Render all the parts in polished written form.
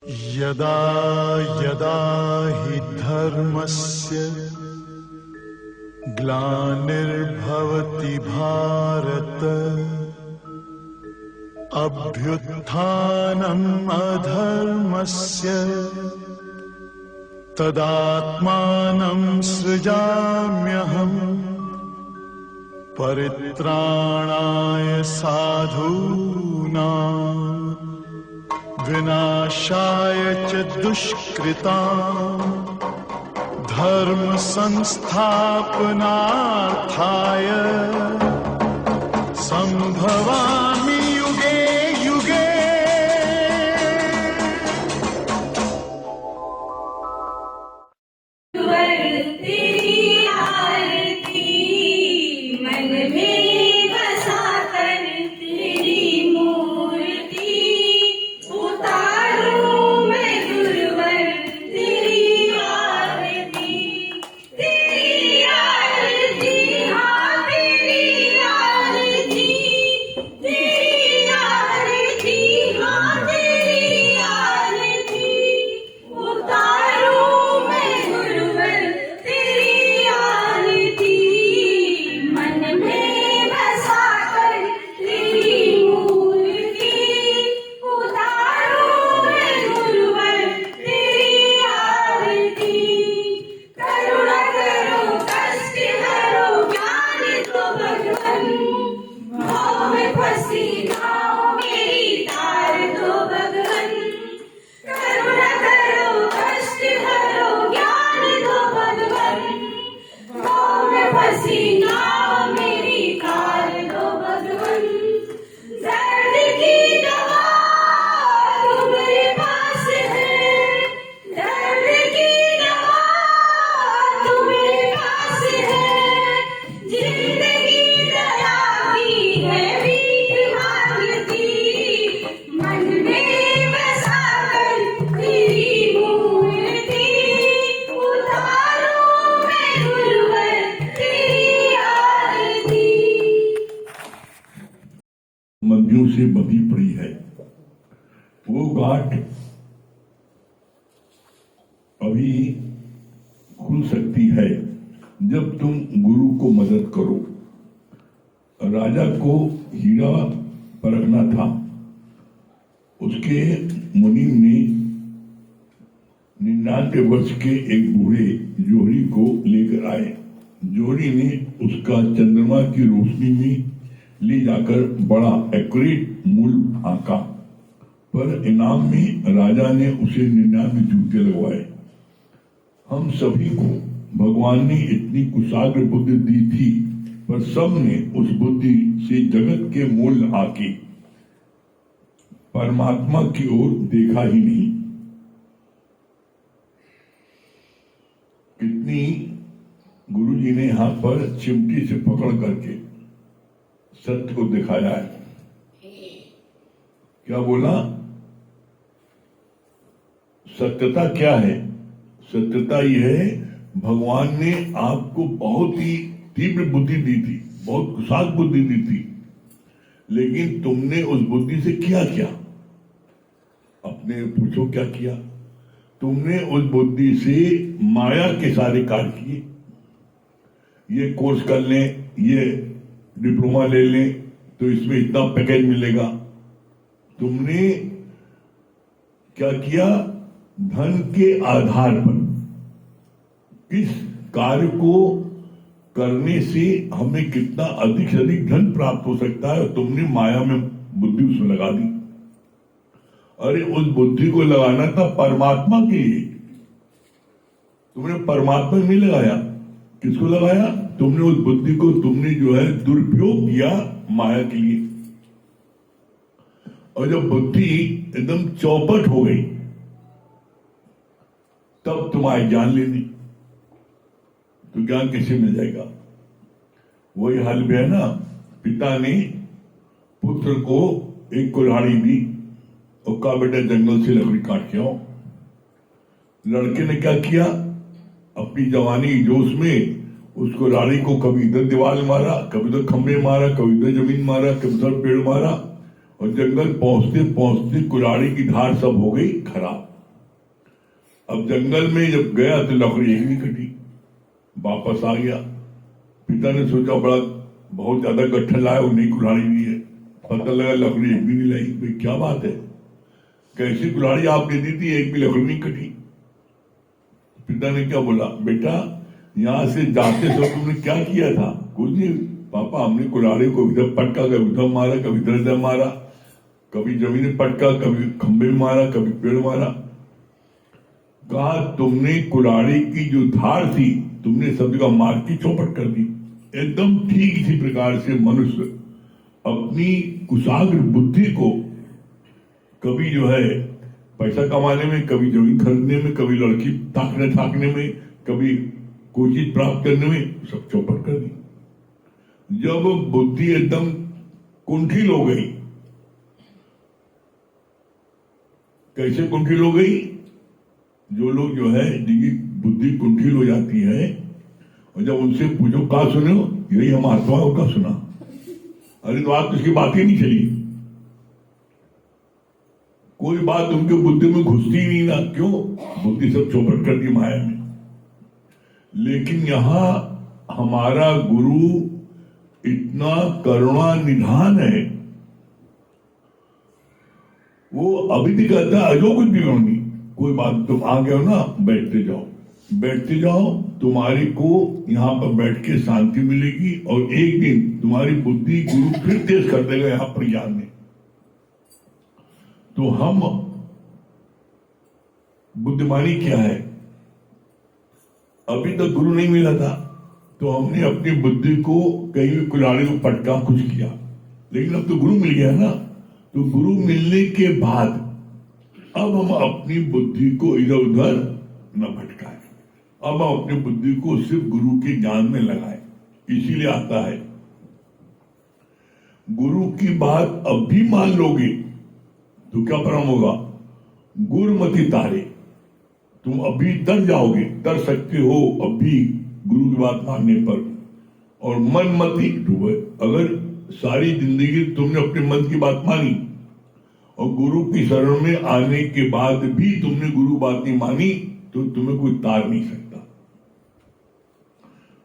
यदा यदा हि धर्मस्य ग्लानिर्भवति भारत अभ्युत्थानम् अधर्मस्य तदात्मानं सृजाम्यहम् परित्राणाय साधूनां विनाशाय च दुष्कृताम् धर्म संस्थापनार्थाय संभवामि युगे युगे। तेरी आरती मन में बसा कर तेरी मूर्ति उतारूं मैं गुरुवर तेरी आरती हाँ तेरी आरती हाँ तेरी आरती उतारूं मैं गुरुवर तेरी आरती मन में बसा कर तेरी मूर्ति उतारूं मैं गुरुवर तेरी आरती। करुणा करो कष्ट हरो ज्ञान दो भगवन भाव में फंसी नाव मेरी तार दो भगवन। करुणा करो कष्ट हरो ज्ञान दो भगवन भाव में फंसी नाव मेरी तार दो भगवन। दर्द की दवा तुम्हारे पास है दर्द की दवा तुम्हारे पास है जिंदगी दया की है भीख मांगती मन में बसा कर तेरी मूर्ति उतारूं मैं गुरुवर तेरी आरती। मंदियों से बंधी पड़ी है। वो गांठ अभी खुल सकती है जब तुम गुरु को मदद करो। राजा को हीरा परखना था। उसके मुनीम ने 99 वर्ष के एक बूढ़े जोहरी को लेकर आए। जोहरी ने उसका चंद्रमा की रोशनी में ले जाकर बड़ा एक्यूरेट मूल आंका, पर इनाम में राजा ने उसे 99 जूते लगवाए। हम सभी को भगवान ने इतनी कुशाग्र बुद्धि दी थी, पर सबने उस बुद्धि से जगत के मूल आके परमात्मा की ओर देखा ही नहीं। कितनी गुरुजी ने यहाँ पर चिमटी से पकड़ करके सत्य को दिखाया है। क्या बोला? सत्यता क्या है? सत्यता यह है भगवान ने आपको बहुत ही तीव्र बुद्धि दी थी, बहुत कुशाग्र बुद्धि दी थी, लेकिन तुमने उस बुद्धि से किया क्या? अपने पूछो क्या किया? तुमने उस बुद्धि से माया के सारे कार्य किए। ये कोर्स कर लें, ये डिप्लोमा ले लें तो इसमें इतना पैकेज मिलेगा। तुमने क्या किया? धन के आधार पर किस कार्य को करने से हमें कितना अधिक से अधिक धन प्राप्त हो सकता है, तुमने माया में बुद्धि उसमें लगा दी। अरे उस बुद्धि को लगाना था परमात्मा के लिए, तुमने परमात्मा में नहीं लगाया। किसको लगाया? तुमने उस बुद्धि को तुमने जो है दुरुपयोग किया माया के लिए। और जब बुद्धि एकदम चौपट हो गई तब तुम्हारी जान लेनी, तो ज्ञान कैसे मिल जाएगा? वही हाल भी है ना। पिता ने पुत्र को एक कुल्हाड़ी दी और कहा बेटा जंगल से लकड़ी काट के आओ। लड़के ने क्या किया? अपनी जवानी जोश में उस कुल्हाड़ी को कभी इधर दीवार मारा, कभी इधर खंभे मारा, कभी इधर जमीन मारा, कभी इधर पेड़ मारा, और जंगल पहुंचते पहुंचते कुल्हाड़ी की धार सब हो गई खराब। अब जंगल में जब गया तो लकड़ी एक नहीं कटी, वापस आ गया। पिता ने सोचा बड़ा बहुत ज्यादा गट्ठा लाया और नई कुल्हाड़ी दी है, पता लगा लकड़ी एक भी नहीं लाई। भाई क्या बात है, कैसी कुल्हाड़ी आपने दी थी, एक भी लकड़ी नहीं कटी। पिता ने क्या बोला, बेटा यहाँ से जाते समय तुमने क्या किया था? कुछ नहीं पापा, हमने कुल्हाड़ी को इधर पटका, कभी उधर मारा, कभी इधर मारा, कभी जमीन में पटका, कभी खंबे में मारा, कभी पेड़ मारा। कहा तुमने कुल्हाड़ी की जो धार थी तुमने सब जगह मार की चौपट कर दी। एकदम ठीक इसी प्रकार से मनुष्य अपनी कुशाग्र बुद्धि को कभी जो है पैसा कमाने में, कभी जमीन खरीदने में, कभी लड़की ताकने में, कभी कोई चीज प्राप्त करने में, सब चौपट कर दी। जब बुद्धि एकदम कुंठिल हो गई, कैसे कुंठिल हो गई? जो लोग जो है जिनकी बुद्धि कुंठिल हो जाती है और जब उनसे पूछो कहा सुने हो, यही हम आत्मा का सुना। अरे तो आप इसकी बात ही नहीं चली, कोई बात उनके बुद्धि में घुसती ही नहीं ना। क्यों? बुद्धि सब चौपट कर दी माया में। लेकिन यहां हमारा गुरु इतना करुणा निधान है, वो अभी भी कहता है अजो कुछ बिगड़ो नहीं, कोई बात, तुम आ गए हो ना, बैठते जाओ बैठते जाओ, तुम्हारी को यहाँ पर बैठ के शांति मिलेगी और एक दिन तुम्हारी बुद्धि गुरु फिर तेज कर देगा यहाँ पर ज्ञान में। तो हम बुद्धिमानी क्या है, अभी तक गुरु नहीं मिला था तो हमने अपनी बुद्धि को कहीं भी कुल्हाड़ी को पटका, कुछ किया। लेकिन अब तो गुरु मिल गया ना, तो गुरु मिलने के बाद अब हम अपनी बुद्धि को इधर उधर न भटकाएं, अब हम अपनी बुद्धि को सिर्फ गुरु के ज्ञान में लगाएं। इसीलिए आता है गुरु की बात अब भी मान लोगे तो क्या परिणाम होगा? गुरमति तारे, तुम अभी तर जाओगे, तर सकते हो अभी गुरु की बात मानने पर। और मन मति डूबे, अगर सारी जिंदगी तुमने अपने मन की बात मानी और गुरु की शरण में आने के बाद भी तुमने गुरु बात नहीं मानी तो तुम्हें कोई तार नहीं सकता।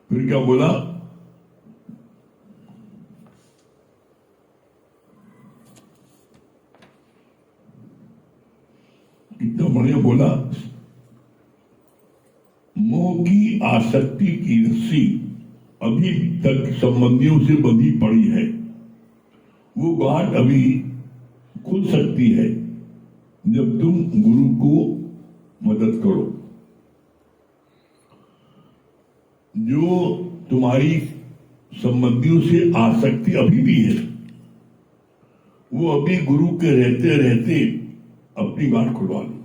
फिर क्या बोला? कितना बढ़िया बोला, मोह की आसक्ति की रस्सी अभी तक संबंधियों से बंधी पड़ी है, वो गांठ अभी खुल सकती है जब तुम गुरु को मदद करो। जो तुम्हारी संबंधियों से आसक्ति अभी भी है, वो अभी गुरु के रहते रहते अपनी गांठ खुलवा लो।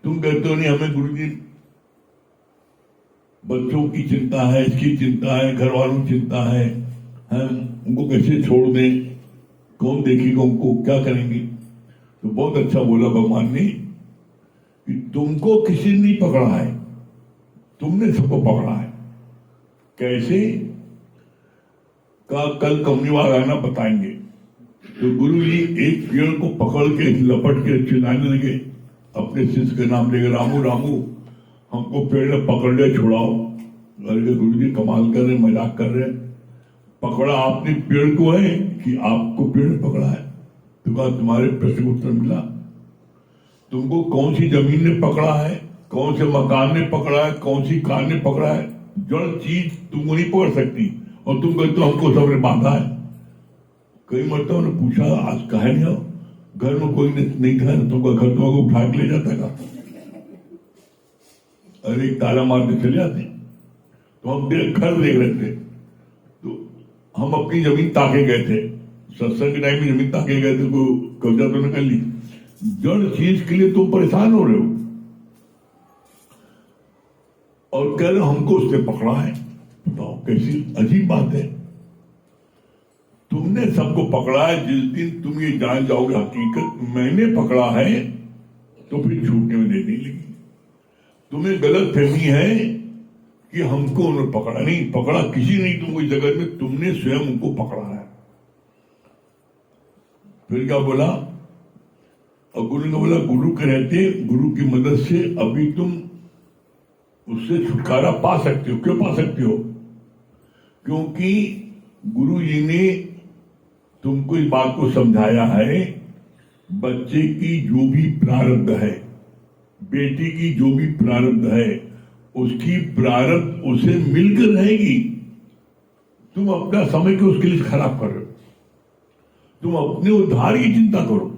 तुम कहते हो नहीं हमें गुरु जी बच्चों की चिंता है, इसकी चिंता है, घर वालों की चिंता है, हम उनको कैसे छोड़ दें, कौन देखेगा उनको, क्या करेंगे? तो बहुत अच्छा बोला भगवान ने कि तुमको किसी ने नहीं पकड़ा है, तुमने सबको पकड़ा है। कैसे? का कल कमनीवाल आना बताएंगे। तो गुरु जी एक पेड़ को पकड़ के लपट के चिल्लाने लगे, अपने शिष्य के नाम लेकर, रामू रामू हमको पेड़ ने पकड़ लिया, छुड़ाओ। अरे गुरु जी कमाल कर रहे, मजाक कर रहे, पकड़ा आपने पेड़ को है कि आपको पेड़ ने पकड़ा है? तो कहा तुम्हारे प्रश्न का उत्तर मिला। तुमको कौन सी जमीन ने पकड़ा है, कौन से मकान ने पकड़ा है, कौन सी कार ने पकड़ा है? जड़ चीज तुमको नहीं पकड़ सकती और तुम कहते हो हमको सबने बांधा है। कई मरतबा ने पूछा आज कहे नहीं हो, घर में कोई नहीं था, तुमका घर तुमको उठा के ले जाता था। अरे एक ताला मार के चले जाते। तो हम घर देख रहे थे, तो हम अपनी जमीन ताके गए थे, सत्संग के टाइम में जमीन ताके गए थे, कोई कब्जा तो न कर ली। जड़ चीज के लिए तुम परेशान हो रहे हो और कह रहे हमको उसने पकड़ा है। बताओ कैसी अजीब बात है। तुमने सबको पकड़ा है, जिस दिन तुम ये जान जाओगे हकीकत मैंने पकड़ा है तो फिर छूटने में देर नहीं लगी। तुम्हें गलत फहमी है कि हमको उन्होंने पकड़ा, नहीं पकड़ा किसी नहीं तुमको इस जगत में, तुमने स्वयं उनको पकड़ा है। फिर क्या बोला? और गुरु ने बोला गुरु के रहते, गुरु की मदद से अभी तुम उससे छुटकारा पा सकते हो। क्यों पा सकते हो? क्योंकि गुरु जी ने तुमको इस बात को समझाया है, बच्चे की जो भी प्रारब्ध है, बेटी की जो भी प्रारब्ध है, उसकी प्रारब्ध उसे मिलकर रहेगी। तुम अपना समय को उसके लिए खराब कर रहे हो, तुम अपने उद्धार की चिंता करो।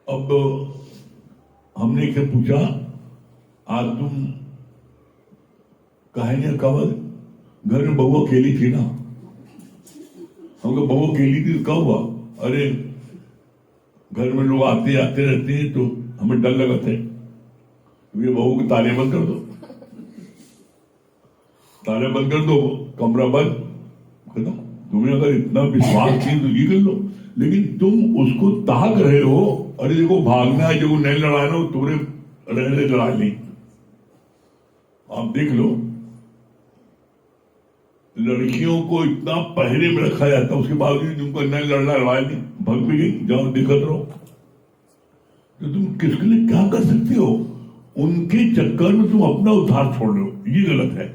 अब हमने इसे पूछा, आज तुम कहानियां कब घर में बहू अकेली थी ना? हमको बहू अकेली थी तो क्या हुआ? अरे घर में लोग आते आते रहते हैं तो हमें डर लगा था, ये बहू को ताले बंद कर दो, ताले बंद कर दो, कमरा बंद कर दो। तुम्हें अगर इतना विश्वास नहीं तो ये कर लो, लेकिन तुम उसको ताक रहे हो। अरे देखो भागना है, जो नहीं लड़ाना हो तुम्हारे रहने लड़ा नहीं। आप देख लो, लड़कियों को इतना पहरे में रखा जाता, उसके बावजूद उनको नहीं लड़ना, लड़ाई नहीं, भग भी गई, जाओ दिक्कत रहो। तो तुम किसके लिए क्या कर सकते हो? उनके चक्कर में तुम अपना उद्धार छोड़ रहे हो, ये गलत है।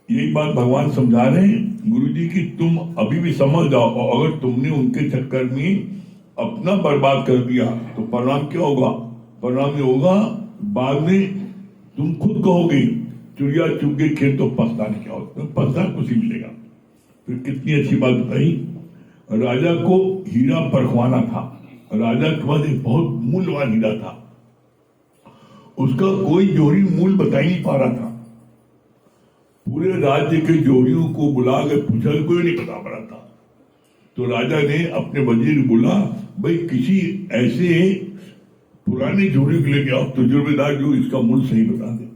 यही बात भगवान समझा रहे हैं गुरुजी की तुम अभी भी समझ जाओ, और अगर तुमने उनके चक्कर में अपना बर्बाद कर दिया तो परिणाम क्या होगा? परिणाम ये होगा, बाद में तुम खुद कहोगे चिड़िया चुग के खेत तो पछताने क्या होता है, पछता कुछ ही मिलेगा। फिर कितनी अच्छी बात बताई, राजा को हीरा परखवाना था। राजा के पास एक बहुत मूल्यवान हीरा था, उसका कोई जोहरी मूल्य बता ही नहीं पा रहा था। पूरे राज्य के जोहरियों को बुला के पूछा, कोई नहीं बता पा रहा था। तो राजा ने अपने वजीर को बोला, भाई किसी ऐसे पुराने जोहरी को लेके आओ, तजुर्बेदार, जो इसका मूल्य सही बता दे।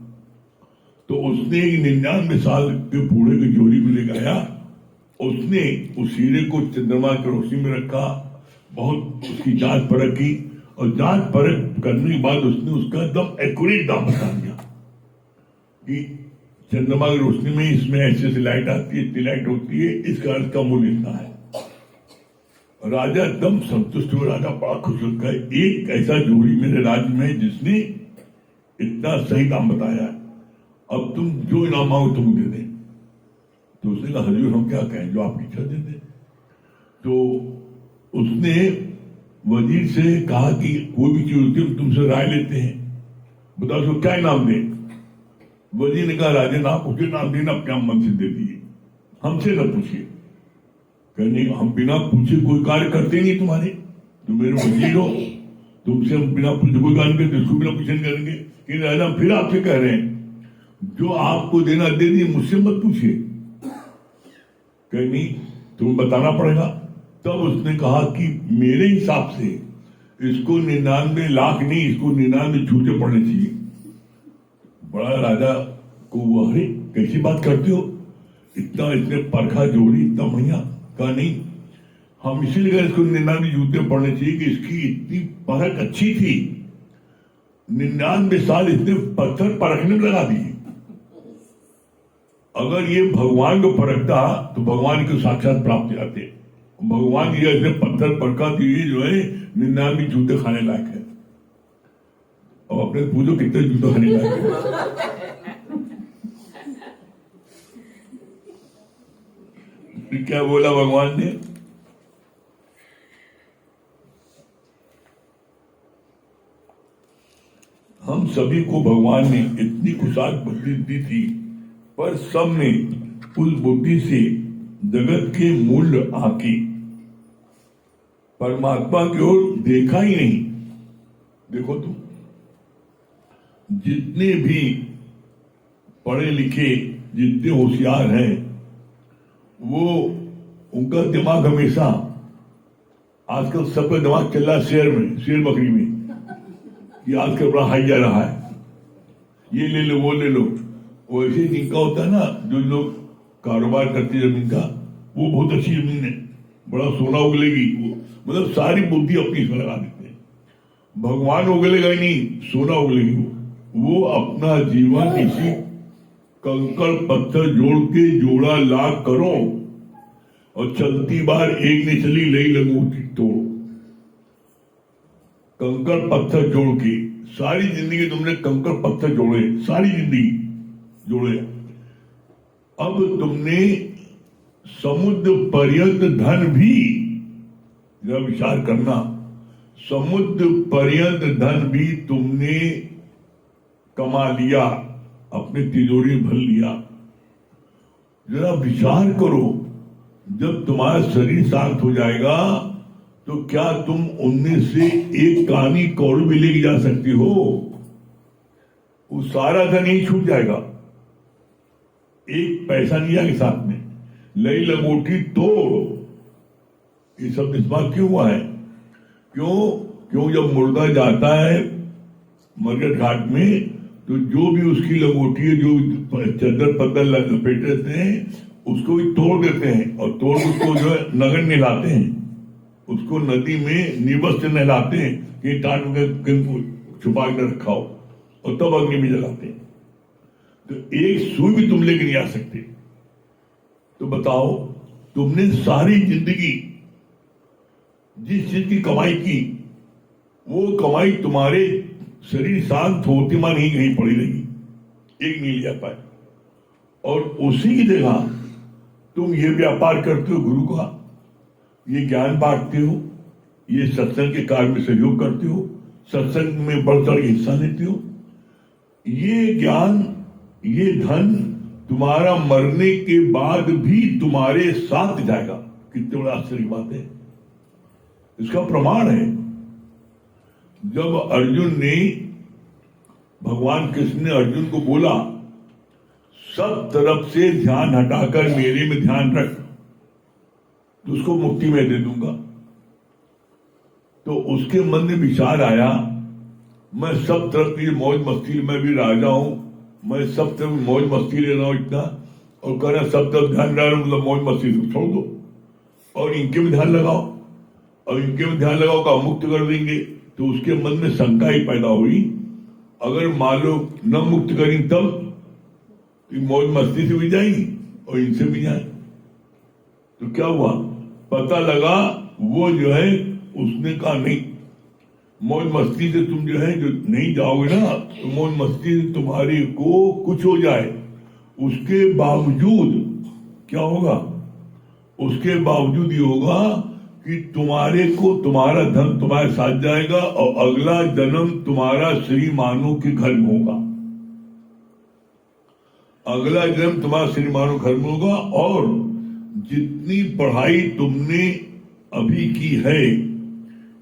तो उसने एक 99 साल के बूढ़े के जोहरी को लेकर आया। उसने उस हीरे को चंद्रमा की रोशनी में रखा, बहुत उसकी जांच परख की, और जांच परख करने के बाद उसने उसका एकदम एक्यूरेट दाम बता दिया कि चंद्रमा की रोशनी में इसमें ऐसे ऐसी लाइट आती है, इतनी लाइट होती है, इसका अर्थ का मूल्य इतना है। राजा एकदम संतुष्ट हुआ, राजा बड़ा खुश होकर, एक ऐसा जोड़ी मेरे राज्य में जिसने इतना सही दाम बताया, अब तुम जो इनाम मांगो तुम दे दे। तो उसने कहा, हजूर हम क्या कहें, जो आपकी इच्छा दे दे। तो उसने वजीर से कहा कि कोई भी चीज होती है हम तुमसे राय लेते हैं, बताओ उसको क्या इनाम दें। वजीर ने कहा, राजा ना पूछे, नाम देना अपने आप मन से दे दिए, हमसे न पूछिए। कहने हम बिना पूछे कोई कार्य करते नहीं तुम्हारे, तुम मेरे वजीर हो, तुमसे हम बिना पूछे कोई कार्य करते, उसको बिना पूछे करेंगे। कि राजा फिर आपसे कह रहे हैं जो आपको देना दे दिए, मुझसे मत पूछिए। कहनी तुम्हें बताना पड़ेगा। तब उसने कहा कि मेरे हिसाब से इसको 99 लाख नहीं, इसको 99 जूते पड़ने चाहिए। बड़ा राजा को वो, अरे कैसी बात करते हो, इतना इसने परखा जोड़ी, इतना बढ़िया। कहा नहीं, हम इसीलिए इसको 99 जूते पड़ने चाहिए कि इसकी इतनी परख अच्छी थी, 99 साल इसने पत्थर परखने में लगा दिए। अगर ये भगवान को परखता तो भगवान को साक्षात प्राप्त जाते। भगवान ये ऐसे पत्थर परखा तो ये जो है 99 जूते खाने लायक है। अब अपने पूछो कितने जूते खाने लायक है। क्या बोला भगवान ने, हम सभी को भगवान ने इतनी कुशाग बुद्धि दी थी, पर सब ने उस बुद्धि से जगत के मूल्य आके परमात्मा की ओर देखा ही नहीं। देखो तुम, जितने भी पढ़े लिखे, जितने होशियार हैं, वो उनका दिमाग हमेशा, आजकल सबका दिमाग चल रहा है शेयर में, शेयर बकरी में, कि आजकल बड़ा हाई जा रहा है, ये ले लो वो ले लो। वैसे जिनका होता है ना, जो लोग कारोबार करते जमीन का, वो बहुत अच्छी जमीन है, बड़ा सोना उगलेगी, मतलब सारी बुद्धि अपनी इसमें लगा देते हैं। भगवान उगलेगा ही नहीं, सोना उगलेगी। वो अपना जीवन इसी कंकड़ पत्थर जोड़ के जोड़ा लाख करो, और चलती बार एक ने चली लई लगूती तोड़ो। कंकड़ पत्थर जोड़ के, सारी जिंदगी तुमने कंकड़ पत्थर जोड़े, सारी जिंदगी जोड़े। अब तुमने समुद्र पर्यंत धन भी, जरा विचार करना, समुद्र पर्यंत धन भी तुमने कमा लिया, अपने तिजोरी में भर लिया। जरा विचार करो, जब तुम्हारा शरीर शांत हो जाएगा तो क्या तुम उनमें से एक कहानी कौड़ भी लेके जा सकती हो? वो सारा धन ही छूट जाएगा, एक पैसा नहीं आएगा साथ में। लई लंगोटी तोड़, ये सब इस्तेमाल क्यों हुआ है? क्यों जब मुर्दा जाता है मरघट घाट में तो जो भी उसकी लंगोटी है, जो चद्दर पत्थर लपेटे रहते हैं, उसको भी तोड़ देते हैं और तोड़ उसको जो है नगर नहलाते हैं, उसको नदी में निबस से नहलाते हैं कि टाट में छुपा कर रखा हो, और तब अग्नि में जलाते हैं। तो एक सुई भी तुम लेके नहीं आ सकते। तो बताओ, तुमने सारी जिंदगी जिस चीज की कमाई की, वो कमाई तुम्हारे शरीर शांत होते मान ही कहीं पड़ी रहेगी, एक नहीं लिया पाए। और उसी की जगह तुम ये व्यापार करते हो गुरु का, ये ज्ञान बांटते हो, ये सत्संग के कार्य में सहयोग करते हो, सत्संग में बढ़ चढ़ के हिस्सा लेते हो। ये ज्ञान, ये धन तुम्हारा मरने के बाद भी तुम्हारे साथ जाएगा। कितने बड़ा आश्चर्य की बात है! इसका प्रमाण है, जब अर्जुन ने, भगवान कृष्ण ने अर्जुन को बोला, सब तरफ से ध्यान हटाकर मेरे में ध्यान रख, तो उसको मुक्ति में दे दूंगा। तो उसके मन में विचार आया, मैं सब तरफ की मौज मस्ती, मैं भी राजा हूं, मैं सब तरफ मौज मस्ती ले रहा हूं इतना, और कह रहा सब तरफ ध्यान रहा हूं, मतलब मौज मस्ती छोड़ दो और इनके में ध्यान लगाओ, और इनके में ध्यान लगाओ का मुक्त कर देंगे। तो उसके मन में शंका ही पैदा हुई, अगर मान लो न मुक्त करें तब मौज मस्ती से भी जाएंगी और इनसे भी जाए। तो क्या हुआ, पता लगा वो जो है, उसने कहा नहीं, मौज मस्ती से तुम जो है जो नहीं जाओगे ना, तो मौज मस्ती से तुम्हारी को कुछ हो जाए, उसके बावजूद क्या होगा? उसके बावजूद ये होगा कि तुम्हारे को तुम्हारा धन तुम्हारे साथ जाएगा और अगला जन्म तुम्हारा श्रीमानों के घर में होगा, अगला जन्म तुम्हारा श्रीमानों घर में होगा। और जितनी पढ़ाई तुमने अभी की है,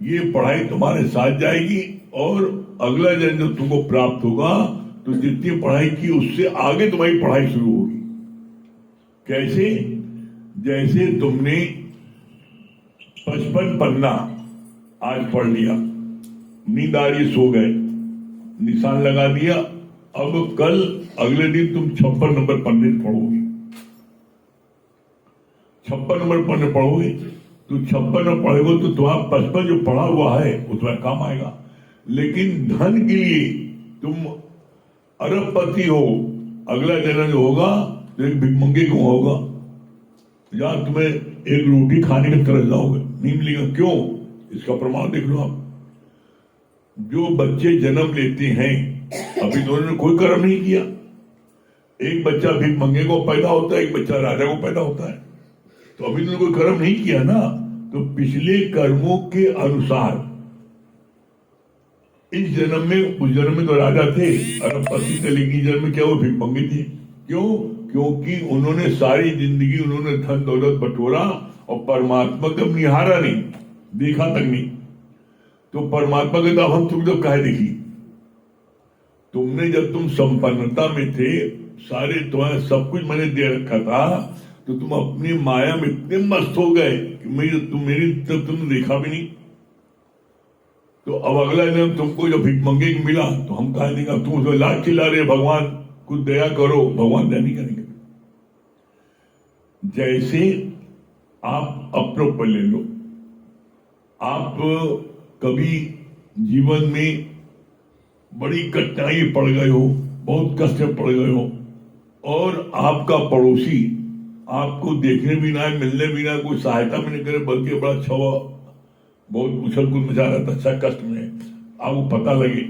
ये पढ़ाई तुम्हारे साथ जाएगी, और अगला जन्म जब तुमको प्राप्त होगा तो जितनी पढ़ाई की उससे आगे तुम्हारी पढ़ाई शुरू होगी। कैसे? जैसे तुमने 55 पन्ना आज पढ़ लिया, नींद आ रही, सो गए, निशान लगा दिया, अब कल अगले दिन तुम 56 नंबर पन्ने पढ़ोगे, 56 नंबर पन्ने पढ़ोगे। तो 56 नंबर पढ़ोगे तो तुम्हारा 55 जो पढ़ा हुआ है वो तुम्हारा काम आएगा। लेकिन धन के लिए तुम अरबपति हो, अगला जन्म जो होगा तो एक भिखमंगे को होगा, जहां तुम्हें एक रोटी खाने में तरस जाओगे, नहीं मिलेगा। क्यों? इसका प्रमाण देख लो आप। जो बच्चे जन्म लेते हैं, अभी दोनों ने कोई कर्म नहीं किया, एक बच्चा भिखमंगे को पैदा होता है, एक बच्चा राजा को पैदा होता है, तो अभी दोनों कोई कर्म नहीं किया ना, तो पिछले कर्मों के अनुसार इस जन्म में, उस जन्म में तो राजा थे, अरबपति थे, लेकिन जन्म में क्या वो भिखमंगे थे। क्यों? क्योंकि उन्होंने सारी जिंदगी उन्होंने धन दौलत बटोरा और परमात्मा को निहारा नहीं, देखा तक नहीं। तो परमात्मा के तो हम तुम तो कहे देखी, तुमने जब तुम संपन्नता में थे, सारे तुम्हारे सब कुछ मैंने दे रखा था, तो तुम अपनी माया में इतने मस्त हो गए कि मेरी तब तुमने देखा भी नहीं। तो अब अगला जन्म तुमको जब भिखमंगे को मिला तो हम कह देंगे तुम उसमें लाख चिल्ला रहे, भगवान कुछ दया करो, भगवान दया नहीं करेंगे। जैसे आप अपने ऊपर ले लो, आप कभी जीवन में बड़ी कठिनाई पड़ गए हो, बहुत कष्ट में पड़ गए हो, और आपका पड़ोसी आपको देखने भी ना, मिलने भी ना, कोई सहायता भी नहीं करे, बल्कि बड़ा अच्छा हुआ, बहुत उछल कूद मचा रहा था, अच्छा कष्ट में, आपको पता लगे।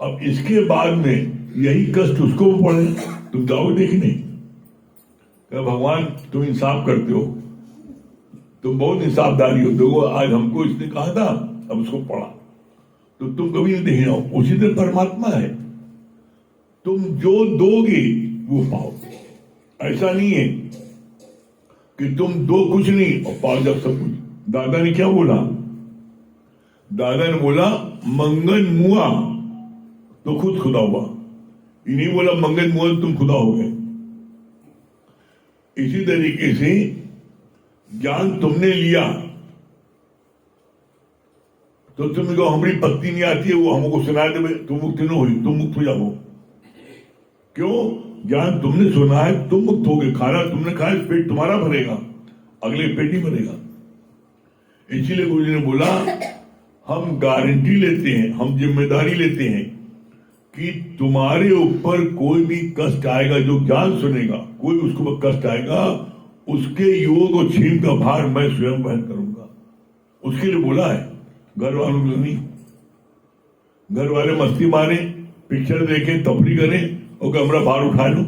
अब इसके बाद में यही कष्ट उसको पड़े, तुम जाओ देखने, क्या भगवान तुम इंसाफ करते हो, तुम बहुत इंसाफदारी हो, देखो आज हमको इसने कहा था, अब उसको पढ़ा, तो तुम कभी नहीं देखना हो। उसी तरह परमात्मा है, तुम जो दोगे वो पाओगे। ऐसा नहीं है कि तुम दो कुछ नहीं और पाओ जब सब कुछ। दादा ने क्या बोला? दादा ने बोला मंगन मुआ तो खुद खुदा हुआ, ये नहीं बोला मंगन मुआ तो तुम खुदा हो गए। इसी तरीके से ज्ञान तुमने लिया तो तुम कहो हमारी पत्नी नहीं आती है, वो हमको सुना दे, तुम मुक्त न हुई, तुम मुक्त हो जाओ। क्यों? ज्ञान तुमने सुना है, तुम मुक्त हो गए। खाना तुमने खाया, पेट तुम्हारा भरेगा, अगले पेट नहीं भरेगा। इसीलिए गुरु जी ने बोला हम गारंटी लेते हैं, हम जिम्मेदारी लेते हैं कि तुम्हारे ऊपर कोई भी कष्ट आएगा, जो ज्ञान सुनेगा कोई उसको कष्ट आएगा, उसके योग और छीन का भार मैं स्वयं वहन करूंगा। उसके लिए बोला है, घर वालों को नहीं। घर वाले मस्ती मारे, पिक्चर देखें, तफरी करें और कमरा भार उठा लो।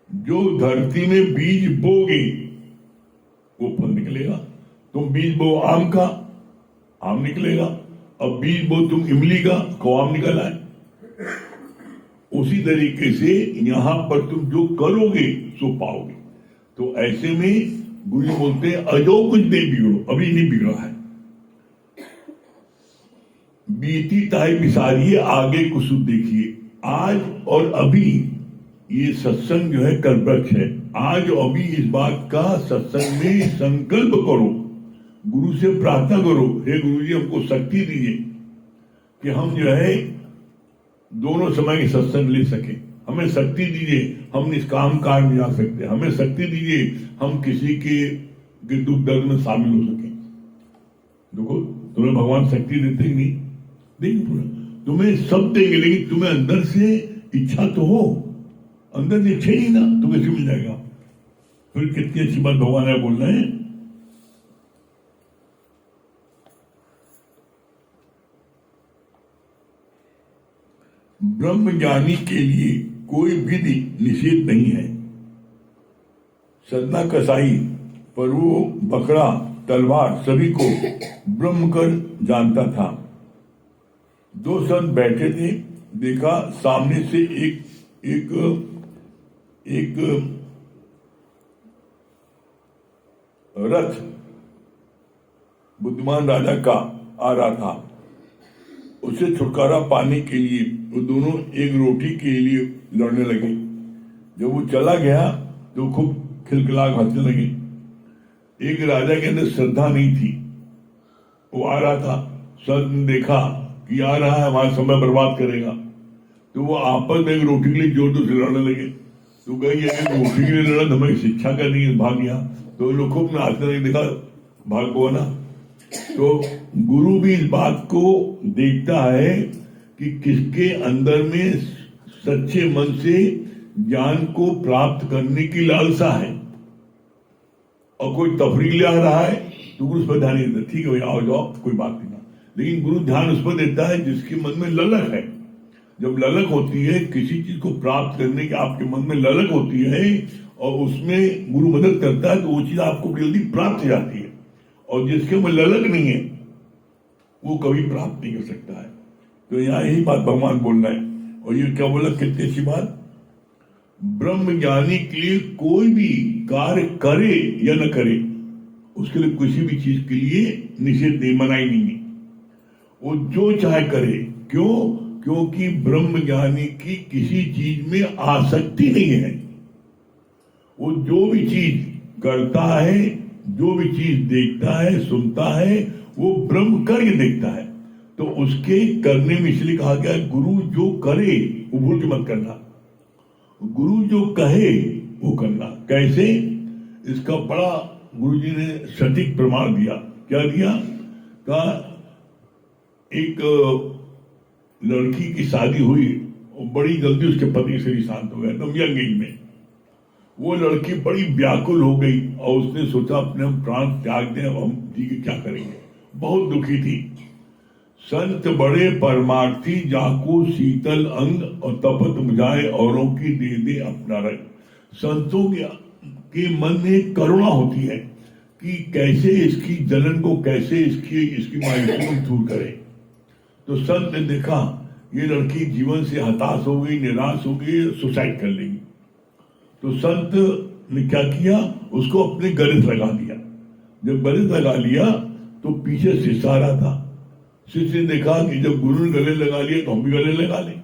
जो धरती में बीज बोगे वो फल निकलेगा। तुम बीज बो आम का, आम निकलेगा। अब बीज बो तुम इमली का, को आम निकल आए। उसी तरीके से यहां पर तुम जो करोगे सो पाओगे। तो ऐसे में गुरु बोलते हैं अजो कुछ नहीं बिगड़ो, अभी नहीं बिगड़ा है, बीती ताई बिसारिए, आगे कुछ देखिए। आज और अभी ये सत्संग जो है कल्पवृक्ष है। आज और अभी इस बात का सत्संग में संकल्प करो, गुरु से प्रार्थना करो, हे गुरु जी हमको शक्ति दीजिए कि हम जो है दोनों समय के सत्संग ले सके। हमें शक्ति दीजिए हम निष्काम कार्य में जा सकते, हमें शक्ति दीजिए हम किसी के दुख दर्द में शामिल हो सके। देखो तुम्हें भगवान शक्ति देते ही नहीं, देंगे तुम्हें सब देंगे, लेकिन तुम्हें अंदर से इच्छा तो हो। अंदर से इच्छा ही ना तो कैसे मिल जाएगा? फिर कितनी अच्छी बात भगवान है बोल रहे हैं, ब्रह्म ज्ञानी के लिए कोई विधि निषेध नहीं है। सदना कसाई पर वो बकरा तलवार सभी को ब्रह्म कर जानता था। दो संत बैठे थे, देखा सामने से एक रथ बुद्धिमान राजा का आ रहा था। उसे छुटकारा पाने के लिए वो दोनों एक रोटी के लिए लड़ने लगे। जब वो चला गया तो खूब खिलखिलाहट हंसने लगे। एक राजा के अंदर श्रद्धा नहीं थी, वो आ रहा था, संत ने देखा कि आ रहा है हमारा समय बर्बाद करेगा, तो वो आपस में एक रोटी के लिए जोर जोर से लड़ने लगे। तो गई रोटी के लिए लड़ा, हमें शिक्षा करनी है, भाग गया। तो लोग खूब नाचने लगे, देखा भाग को ना। तो गुरु भी इस बात को देखता है कि किसके अंदर में सच्चे मन से ज्ञान को प्राप्त करने की लालसा है, और कोई तफरीक ले आ रहा है तो गुरु उस पर ध्यान नहीं देता, ठीक है भाई आओ जाओ कोई बात नहीं ना। लेकिन गुरु ध्यान उस पर देता है जिसके मन में ललक है। जब ललक होती है किसी चीज को प्राप्त करने की, आपके मन में ललक होती है और उसमें गुरु मदद करता है तो वो चीज आपको जल्दी प्राप्त हो जाती है। और जिसके में ललक नहीं है वो कभी प्राप्त नहीं कर सकता है। तो यहाँ यही बात भगवान बोल रहे हैं। और ये क्या बोला, कितनी अच्छी बात, ब्रह्म ज्ञानी के लिए कोई भी कार्य करे या न करे, उसके लिए किसी भी चीज के लिए निषेध नहीं, मनाही नहीं है। वो जो चाहे करे। क्यों? क्योंकि ब्रह्म ज्ञानी की किसी चीज में आसक्ति नहीं है। वो जो भी चीज करता है, जो भी चीज देखता है, सुनता है, वो ब्रह्म करके देखता है। तो उसके करने में इसलिए कहा गया गुरु जो करे वो भूल के मत करना, गुरु जो कहे वो करना। कैसे? इसका बड़ा गुरु जी ने सटीक प्रमाण दिया। क्या दिया? कहा एक लड़की की शादी हुई और बड़ी जल्दी उसके पति से शांत हो गया, एकदम यंग एज में। वो लड़की बड़ी व्याकुल हो गई और उसने सोचा अपने हम प्राण त्याग दें, अब हम जी के क्या करेंगे। बहुत दुखी थी। संत बड़े परमार्थी, जाको शीतल अंग और तपत बुझाए, औरों की दे दे अपना रंग। संतों के मन में एक करुणा होती है कि कैसे इसकी जलन को, कैसे इसकी मायूसी को दूर करें। तो संत ने देखा ये लड़की जीवन से हताश हो गई, निराश हो गई, सुसाइड कर लेगी। तो संत ने क्या किया, उसको अपने गले से लगा दिया। जब गले से लगा लिया तो पीछे शिष्य आ रहा था। शिष्य ने देखा कि जब गुरु ने गले लगा लिया तो हम भी गले लगा लें।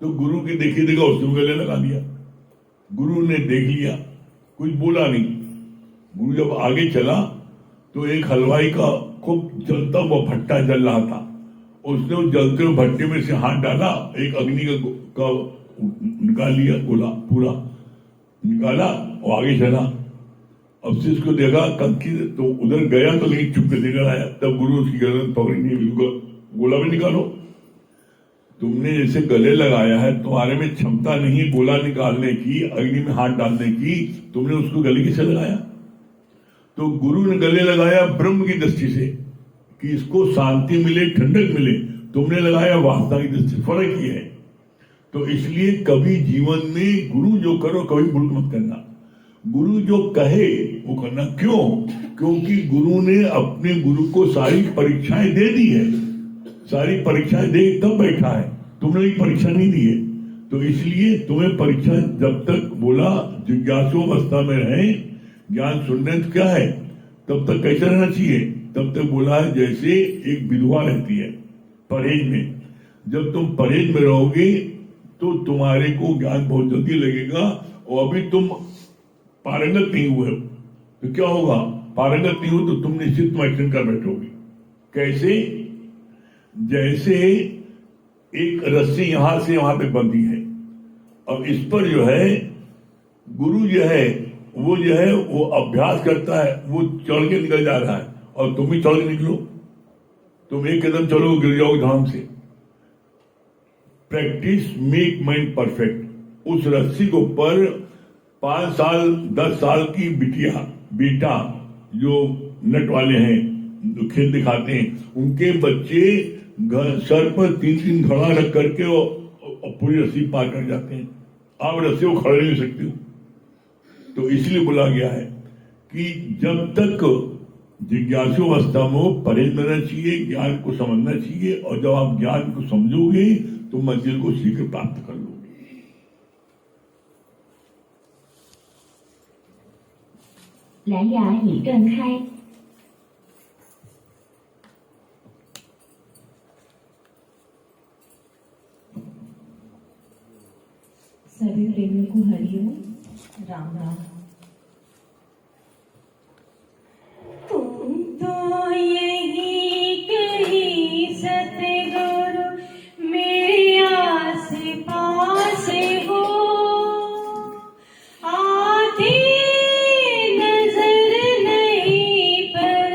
तो गुरु के देखा उसने भी गले लगा लिया। गुरु ने देख लिया, कुछ बोला नहीं। गुरु जब आगे चला तो एक हलवाई का खूब जलता हुआ भट्टा जल रहा था। उसने उस जलते हुए भट्टे में से हाथ डाला, एक अग्नि का निकाल लिया, गोला पूरा निकाला और आगे चला। अब से इसको देखा कंकी, तो उधर गया तो नहीं, चुप के देकर आया। तब गुरु उसकी गर्दन पकड़ी नहीं, गोला भी निकालो। तुमने जैसे गले लगाया है, तुम्हारे में क्षमता नहीं है गोला निकालने की, अग्नि में हाथ डालने की, तुमने उसको गले कैसे लगाया? तो गुरु ने गले लगाया ब्रह्म की दृष्टि से कि इसको शांति मिले, ठंडक मिले। तुमने लगाया वासना की दृष्टि, फर्क ही है। तो इसलिए कभी जीवन में गुरु जो करो कभी भूल मत करना। गुरु जो कहे वो करना। क्यों? क्योंकि गुरु ने अपने गुरु को सारी परीक्षाएं दे दी है। सारी परीक्षाएं दे तब बैठा है, तुमने एक परीक्षा नहीं दी है। तो इसलिए तुम्हें परीक्षा, जब तक बोला जिज्ञासु अवस्था में रहे, ज्ञान सुनने क्या है, तब तक कैसे रहना चाहिए? तब तक बोला है जैसे एक विधवा रहती है परहेज में। जब तुम परहेज में रहोगे तो तुम्हारे को ज्ञान बहुत जल्दी लगेगा। और अभी तुम पारंगत नहीं हुए हो तो क्या होगा? पारंगत नहीं हो तो तुम निश्चित एक्शन कर बैठोगे। कैसे? जैसे एक रस्सी यहां से वहां तक बंधी है, अब इस पर जो है गुरु जो है वो अभ्यास करता है, वो चढ़ के निकल जा रहा है और तुम भी चढ़ के निकलो। तुम एक कदम चलो गिर जाओ धाम से। Practice make mind perfect. उस रस्सी को पर 5 साल 10 साल की बेटा जो नट वाले हैं, जो खेल दिखाते हैं, उनके बच्चे सर पर 3-3 घड़ा रख करके और पूरी रस्सी पार कर जाते हैं। आप रस्सी को खड़े नहीं सकते हो। तो इसलिए बोला गया है कि जब तक जिज्ञासु अवस्था में परहेज रहना चाहिए, ज्ञान को समझना चाहिए, और जब आप ज्ञान को समझोगे तो मंजिल को शीघ्र प्राप्त कर लोगे। 蓝牙已断开。 सभी प्रेमियों को हरिओम, राम राम। तुम तो यही कहीं सतगुरु मेरे आस पास हो, आधी नजर नहीं पर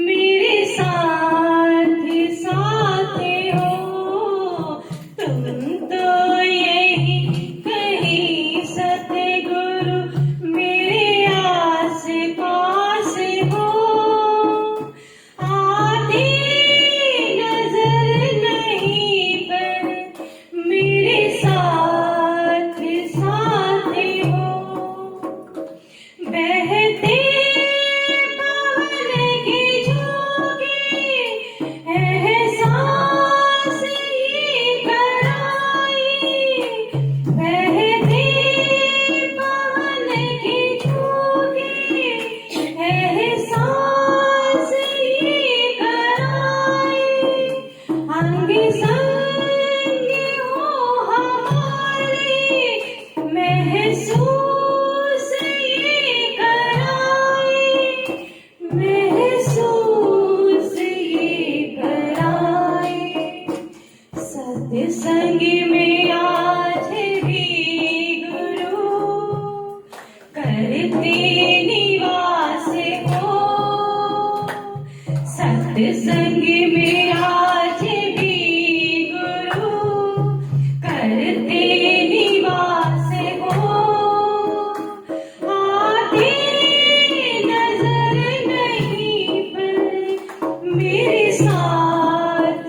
मेरे साथ साथ हो। तुम तो यही कहीं सतगुरु मेरे आस पास हो, आधी नजर नहीं पर मेरे साथ साथ हो। बहते पवन की झोंके एहसास ये कराई, बहते पवन की झोंके एहसास ये कराई। अंग संग हो हमारे महसूस ये कराई, महसूस ये कराई। सत्संग में आज भी गुरु करते निवास हो, सत्संग में आज भी गुरु करते निवास हो, आधी नजर नहीं पर मेरे साथ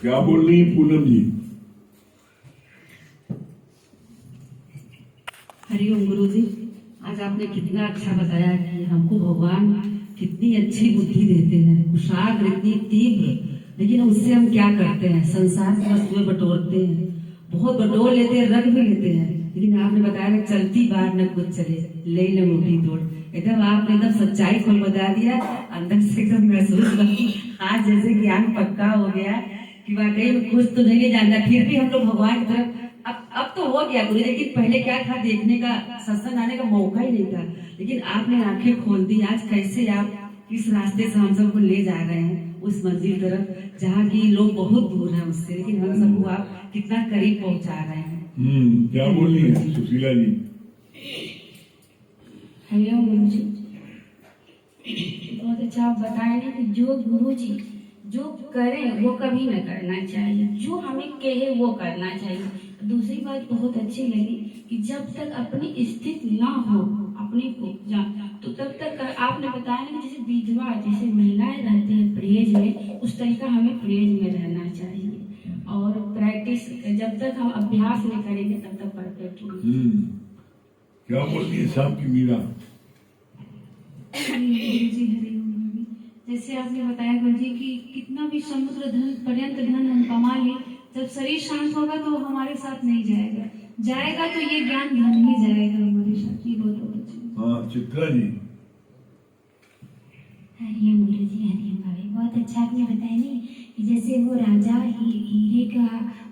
क्या बोल रही है पूनम जी? हरिओम गुरु जी, आज आपने कितना अच्छा बताया कि हमको भगवान कितनी अच्छी बुद्धि देते हैं, कुशाग्र इतनी तीव्र, लेकिन उससे हम क्या करते हैं? संसार की वस्तुएं बटोरते हैं, बहुत बटोर लेते हैं, रख भी लेते हैं, लेकिन आपने बताया कि चलती बार न कुछ चले, ले न मुट्ठी तोड़। एकदम आपने एकदम सच्चाई को बता दिया, अंदर से एकदम महसूस हुआ आज जैसे ज्ञान पक्का हो गया कि वाकई में कुछ तो नहीं जानना, फिर भी हम लोग भगवान की तरफ अब तो हो गया गुरु, लेकिन पहले क्या था, देखने का, सत्संग आने का मौका ही नहीं था, लेकिन आपने आंखें खोल दी। आज कैसे आप किस रास्ते से हम सबको ले जा रहे हैं उस मंजिल तरफ जहाँ की लोग बहुत दूर है उससे, लेकिन हम सबको आप कितना करीब पहुंचा रहे हैं। क्या बोल रही है सुशीला जी? हरिओम गुरु जी, बहुत अच्छा आप बताएंगे कि जो गुरु जी जो करें वो कभी न करना चाहिए, जो हमें कहे वो करना चाहिए। दूसरी बात बहुत अच्छी लगी कि जब तक अपनी स्थिति ना हो अपनी को तो तब तक आपने बताया ना, जैसे विधवा जैसे महिलाएं रहती हैं प्रेज में, उस तरीका हमें प्रेज में रहना चाहिए। और प्रैक्टिस जब तक हम अभ्यास नहीं करेंगे तब तक परफेक्ट होंगे। क्या बोलती है साहब की मीरा? जी हरिओम। जैसे आपने बताया गुरु जी कि कितना भी समुद्र धन पर्यंत धन हम कमा लें, जब शरीर शांत होगा तो हमारे साथ नहीं जाएगा, जाएगा तो ये ज्ञान धन ही जाएगा हमारे साथ। ये बहुत अच्छी। हाँ चित्रा जी। हरिओम गुरु जी, हरिओम भाभी। बहुत अच्छा आपने बताया नहीं कि जैसे वो राजा हीरे का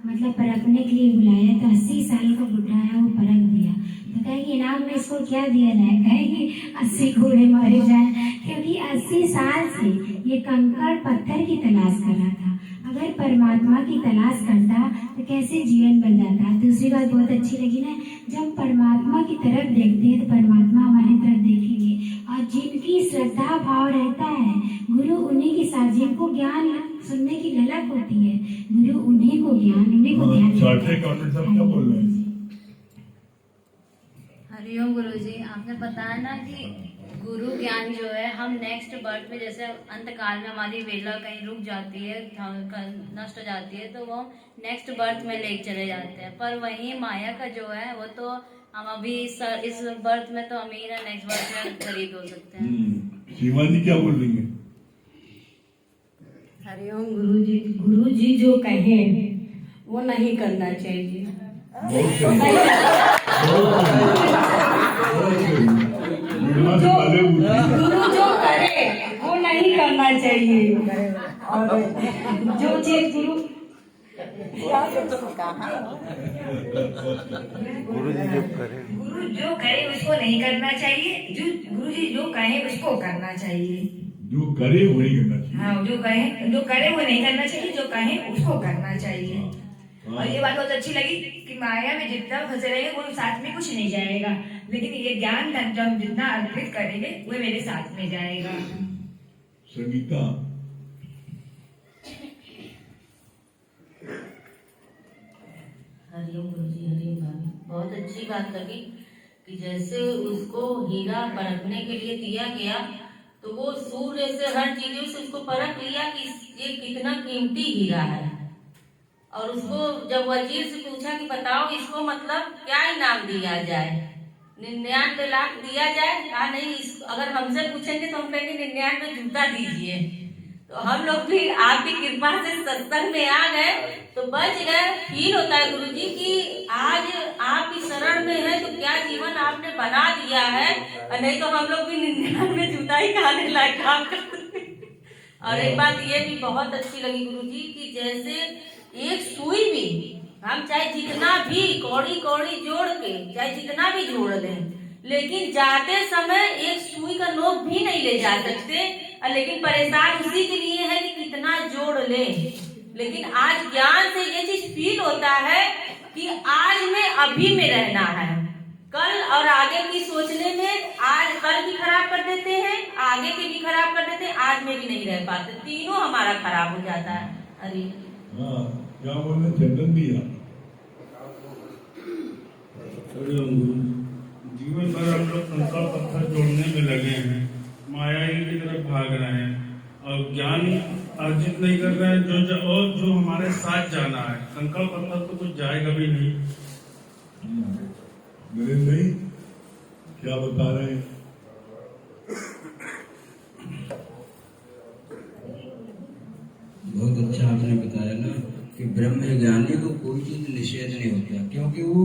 मतलब परखने के लिए बुलाया तो 80 साल का बुढ़ा है, वो परख दिया तो कहेगी इनाम में इसको क्या दिया जाए, कहेगी 80 घोड़े मारे जाए, क्योंकि 80 साल से ये कंकड़ पत्थर की तलाश कर रहा था। अगर परमात्मा की तलाश करता तो कैसे जीवन बन जाता। दूसरी बात बहुत अच्छी लगी ना, जब परमात्मा की तरफ देखते हैं तो परमात्मा हमारी तरफ देखेंगे, और जिनकी श्रद्धा भाव रहता है गुरु उन्हीं की साथ, जिनको ज्ञान सुनने की ललक होती है गुरु उन्हीं को ज्ञान, उन्हीं को ध्यान देता चार्टर्ड है। अकाउंटेंट साहब क्या बोल रहे हैं? हरिओम गुरु जी, आपने बताया ना कि गुरु ज्ञान जो है हम नेक्स्ट बर्थ में, जैसे अंत काल में हमारी वेला कहीं रुक जाती है, नष्ट हो जाती है, तो वो नेक्स्ट बर्थ में ले चले जाते हैं। पर वहीं माया का जो है वो तो हम अभी इस बर्थ में तो अमीर है, नेक्स्ट बर्थ में गरीब हो सकते हैं। सीमा जी क्या बोल रही है? हरिओम गुरु जी जो कहें वो नहीं करना चाहिए। बहुत सही, बहुत सही। निर्मा से पहले पूछी। गुरु जो करे वो नहीं करना चाहिए, और जो चीज गुरु गुरु जो करे उसको नहीं करना चाहिए, जो गुरु जी जो कहे उसको करना चाहिए। जो करे वो नहीं करना चाहिए। हाँ, जो करे वो नहीं करना चाहिए, जो कहे उसको करना चाहिए। और ये बात बहुत अच्छी लगी कि माया में जितना फंसे रहेंगे वो साथ में कुछ नहीं जाएगा, लेकिन ये ज्ञान धन जो हम जितना अर्पित करेंगे वो मेरे साथ में जाएगा। संगीता हरिओम गुरुजी, हरिओम भाभी। बहुत अच्छी बात लगी कि जैसे उसको हीरा परखने के लिए दिया गया तो वो सूर्य से हर चीजों से उसको परख लिया कि ये कितना कीमती हीरा है। और उसको जब वजीर से पूछा कि बताओ इसको मतलब क्या इनाम दिया जाए, 99 लाख दिया जाए, कहा नहीं, अगर हमसे पूछेंगे तो हम कहेंगे 99 जूता दीजिए। तो हम लोग भी आपकी कृपा से सत्संग में आ गए तो बच गए। फील होता है गुरुजी कि आज आपकी शरण में है तो क्या जीवन आपने बना दिया है, और नहीं तो हम लोग भी 99 जूता ही खाने लायक काम करते। और एक बात ये भी बहुत अच्छी लगी गुरुजी कि जैसे एक सुई भी हम चाहे जितना भी कौड़ी कौड़ी जोड़ के चाहे जितना भी जोड़ दें, लेकिन जाते समय एक सुई का नोक भी नहीं ले जा सकते, लेकिन परेशान उसी के लिए है कि कितना जोड़ ले। लेकिन आज ज्ञान से ये चीज फील होता है कि आज में अभी में रहना है, कल और आगे की सोचने में आज कल भी खराब कर देते हैं, आगे के भी खराब कर देते हैं, आज में भी नहीं रह पाते, तीनों हमारा खराब हो जाता है। अरे हाँ, क्या बोल रहे चंदन भैया? जीवन भर हम लोग कंकड़ पत्थर जोड़ने में लगे हैं, माया की तरफ भाग रहे हैं और ज्ञान अर्जित नहीं कर रहे हैं। जो हमारे साथ जाना है, कंकड़ पत्थर तो कुछ जाएगा भी नहीं। नरेंद्र भाई क्या बता रहे हैं? बहुत अच्छा आपने बताया ना कि ब्रह्म ज्ञानी को कोई चीज निषेध नहीं होता, क्योंकि वो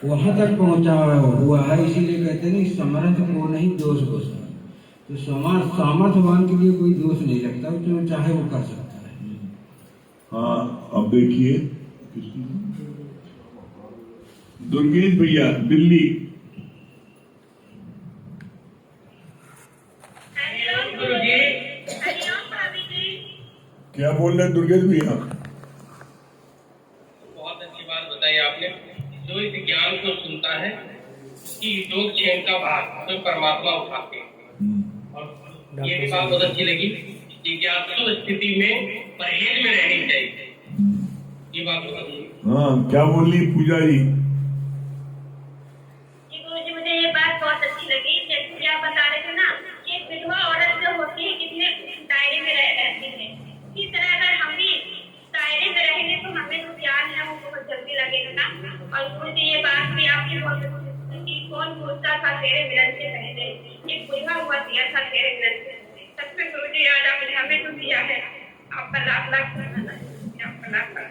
वहां तक पहुंचा हुआ है। इसीलिए कहते हैं समर्थ को नहीं दोष घोषणा, तो सामर्थवान के लिए कोई दोष नहीं लगता, जो चाहे वो कर सकता है। हाँ, अब देखिए दुर्गेश भैया दिल्ली। क्या बोल रहे हैं दुर्गेश भैया? बहुत अच्छी बात बताई आपने। जो इस ज्ञान को सुनता है कि योग चैन का भार तो परमात्मा उठाते हैं। और ये भी बात बहुत अच्छी लगी, जिज्ञासु स्थिति में परहेज में रहनी चाहिए, ये बात बताइए। हाँ, क्या बोल रही पूजा जी? मुझे ये बात बहुत अच्छी लगी, जैसे आप बता रहे थे ना कि विधवा औरत जो होती है कितने दायरे में रहती है, इस तरह अगर हम भी दायरे में रहेंगे तो हमें जो ज्ञान है वो बहुत जल्दी लगेगा ना। और मुझे ये बात भी आपकी बहुत अच्छी कि कौन पूछता था तेरे मिलन से पहले, एक बुढ़ा हुआ दिया था तेरे मिलन से। सच में गुरु जी आज आपने हमें जो दिया है, आपका लाख लाख आपका लाख लाख।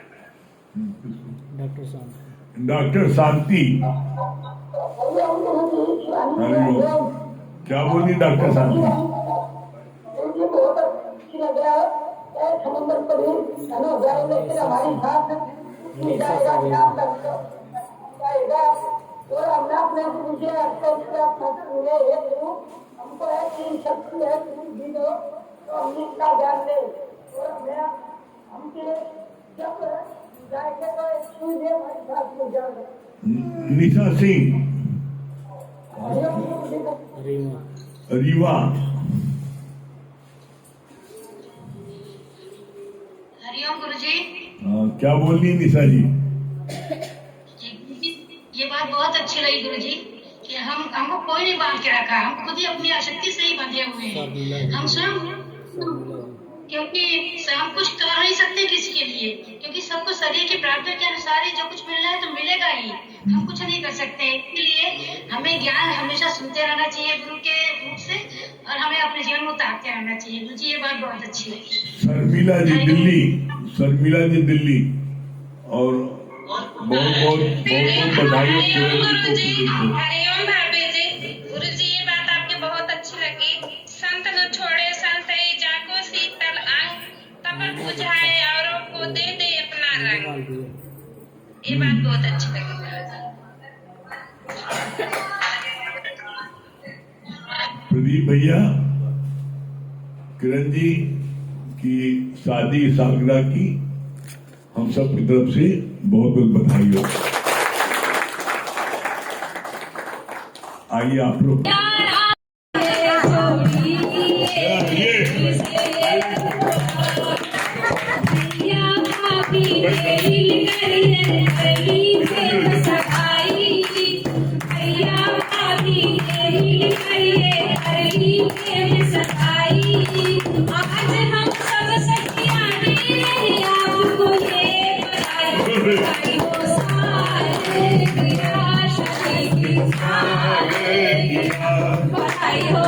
डॉक्टर शांति, क्या बोली डॉक्टर शांति? अच्छी लग रहा है, चाहे समंदर पर ही है ना जाए, लेकिन हमारी साथ जाएगा ध्यान जाएगा। और हमने अपने मुझे मिले एक रूप हमको है कि शक्ति है भी दो, तो हम इसका ज्ञान ले। और हमें हमके जब जाएंगे तो सूर्य हमारे साथ में जाएगा। निशा सिंह, रीवा, हरिओम गुरुजी। क्या बोल रही निशा जी? ये बात बहुत अच्छी लगी गुरुजी कि हमको कोई नहीं बांध के रखा, हम खुद ही अपनी आसक्ति से ही बंधे हुए हैं। हम स्वयं, क्योंकि हम कुछ कर नहीं सकते किसी के लिए, क्योंकि सबको शरीर की प्रार्थना के अनुसार ही जो कुछ मिलना है तो मिलेगा ही, हम कुछ नहीं कर सकते। इसलिए हमें ज्ञान हमेशा सुनते रहना चाहिए गुरु के रूप से, और हमें अपने जीवन में उतारते रहना चाहिए। गुरु जी ये बात बहुत अच्छी लगी। शर्मिला जी दिल्ली, शर्मिला जी दिल्ली, और बहुत बधाई। हरिओम भाभी जी। गुरु जी ये बात आपकी बहुत अच्छी लगी। संत न छोड़े संत ही जाको शीतल अंग, तपन बुझाए औरों को दे दे अपना रंग। ये बात बहुत अच्छी लगी। प्रदीप भैया, किरण जी की शादी सालगिरह की हम सब की तरफ से बहुत बहुत बधाई हो। आइए आप लोग बधाई हो